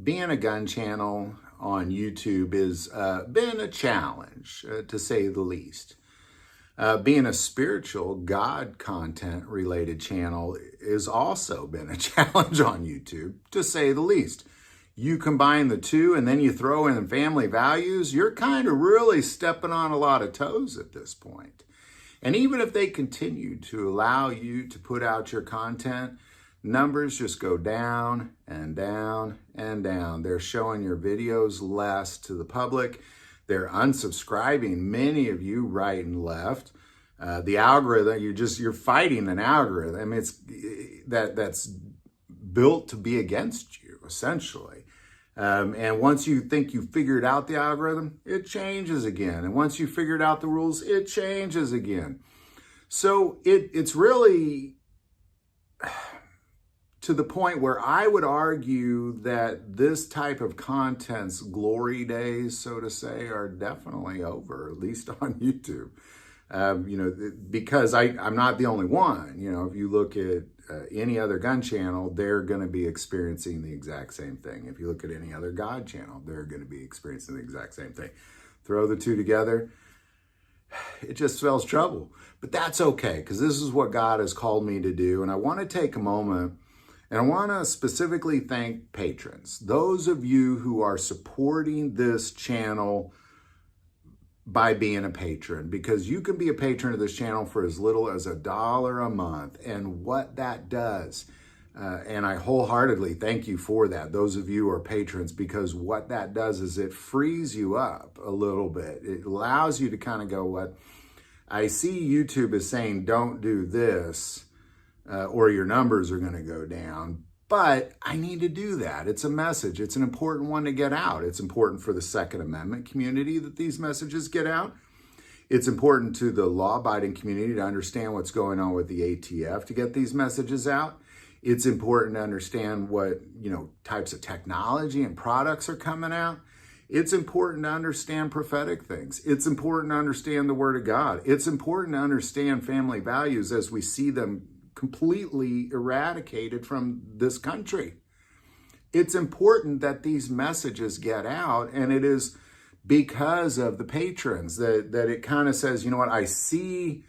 being a gun channel on YouTube has been a challenge, to say the least. Being a spiritual God content related channel has also been a challenge on YouTube, to say the least. You combine the two and then you throw in family values, you're kind of really stepping on a lot of toes at this point. And even if they continue to allow you to put out your content, numbers just go down and down and down. They're showing your videos less to the public. They're unsubscribing many of you right and left. The algorithm, you're fighting an algorithm. That's built to be against you, essentially. And once you think you figured out the algorithm, it changes again. And once you figured out the rules, it changes again. So it's really to the point where I would argue that this type of content's glory days, so to say, are definitely over, at least on YouTube. Because I'm not the only one. If you look at any other gun channel, they're going to be experiencing the exact same thing. If you look at any other God channel, they're going to be experiencing the exact same thing. Throw the two together, it just spells trouble. But that's okay, because this is what God has called me to do. And I want to take a moment and I want to specifically thank patrons. Those of you who are supporting this channel by being a patron, because you can be a patron of this channel for as little as $1 a month. And what that does, and I wholeheartedly thank you for that, those of you who are patrons, because what that does is it frees you up a little bit. It allows you to kind of go, what I see YouTube is saying, don't do this, or your numbers are going to go down. But I need to do that. It's a message. It's an important one to get out. It's important for the Second Amendment community that these messages get out. It's important to the law-abiding community to understand what's going on with the ATF to get these messages out. It's important to understand what, types of technology and products are coming out. It's important to understand prophetic things. It's important to understand the Word of God. It's important to understand family values as we see them completely eradicated from this country. It's important that these messages get out, and it is because of the patrons that it kind of says, I see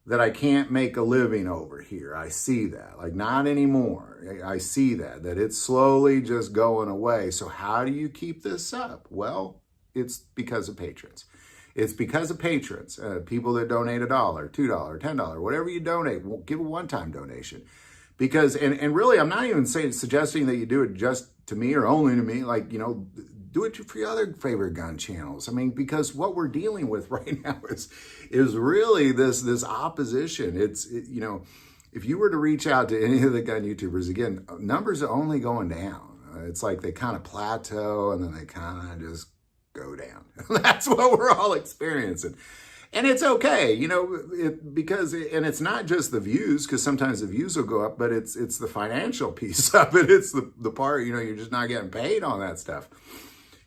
that I can't make a living over here. I see that, not anymore. I see that it's slowly just going away. So how do you keep this up? Well, it's because of patrons. It's because of patrons, people that donate $1, $2, $10, whatever you donate, give a one-time donation. Because, and really, I'm not even suggesting that you do it just to me or only to me, do it for your other favorite gun channels. Because what we're dealing with right now is really this opposition. If you were to reach out to any of the gun YouTubers, again, numbers are only going down. It's like they kind of plateau and then they kind of just go down. That's what we're all experiencing. And it's okay, because it's not just the views, because sometimes the views will go up, but it's the financial piece of it. It's the part, you're just not getting paid on that stuff.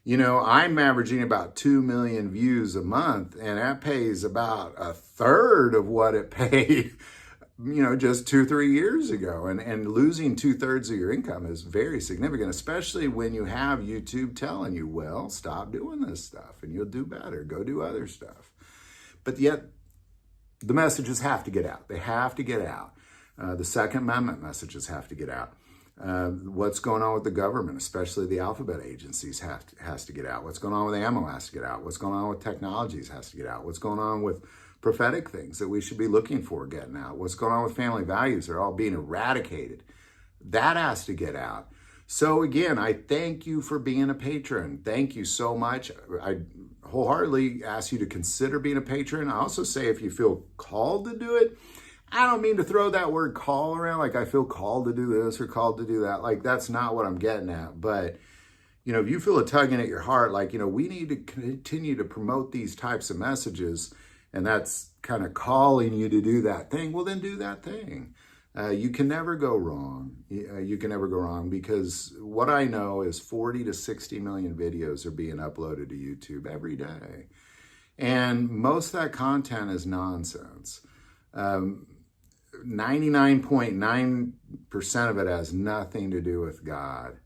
I'm averaging about 2 million views a month, and that pays about a third of what it paid, just 2-3 years ago. And losing 2/3 of your income is very significant, especially when you have YouTube telling you, well, stop doing this stuff and you'll do better. Go do other stuff. But yet the messages have to get out. They have to get out. The Second Amendment messages have to get out. What's going on with the government, especially the alphabet agencies, has to get out. What's going on with ammo has to get out. What's going on with technologies has to get out. What's going on with prophetic things that we should be looking for getting out. What's going on with family values? They're all being eradicated. That has to get out. So again, I thank you for being a patron. Thank you so much. I wholeheartedly ask you to consider being a patron. I also say if you feel called to do it, I don't mean to throw that word call around, like I feel called to do this or called to do that. That's not what I'm getting at. But, if you feel a tugging at your heart, we need to continue to promote these types of messages, and that's kind of calling you to do that thing, well, then do that thing. You can never go wrong. You can never go wrong, because what I know is 40 to 60 million videos are being uploaded to YouTube every day. And most of that content is nonsense. 99.9% of it has nothing to do with God.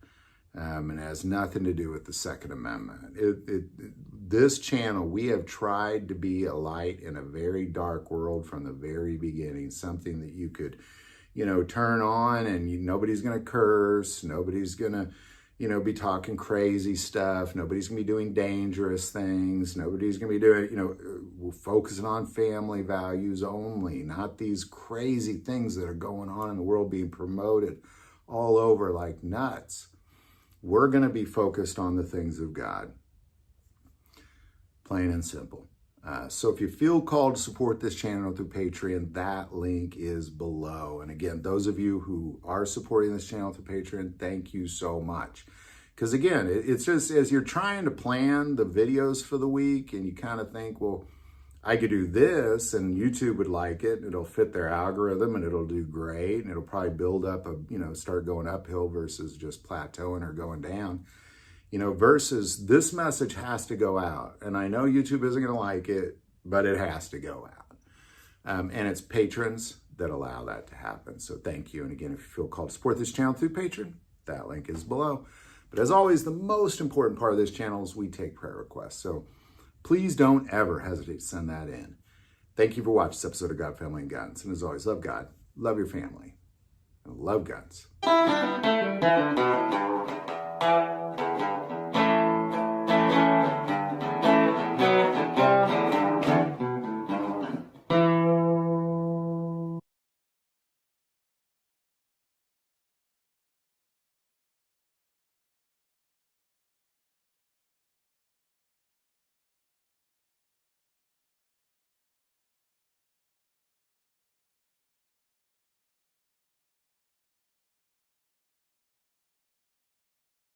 and it has nothing to do with the Second Amendment. This channel, we have tried to be a light in a very dark world from the very beginning, something that you could, turn on and nobody's going to curse, nobody's going to, be talking crazy stuff, nobody's going to be doing dangerous things, nobody's going to be doing, focusing on family values only, not these crazy things that are going on in the world being promoted all over like nuts. We're going to be focused on the things of God. Plain and simple. So if you feel called to support this channel through Patreon, that link is below. And again, those of you who are supporting this channel through Patreon, thank you so much. Because again, it's just as you're trying to plan the videos for the week and you kind of think, well, I could do this and YouTube would like it. It'll fit their algorithm and it'll do great. And it'll probably build up, start going uphill versus just plateauing or going down. Versus this message has to go out. And I know YouTube isn't going to like it, but it has to go out. And it's patrons that allow that to happen. So thank you. And again, if you feel called to support this channel through Patreon, that link is below. But as always, the most important part of this channel is we take prayer requests. So please don't ever hesitate to send that in. Thank you for watching this episode of God, Family, and Guns. And as always, love God, love your family, and love guns.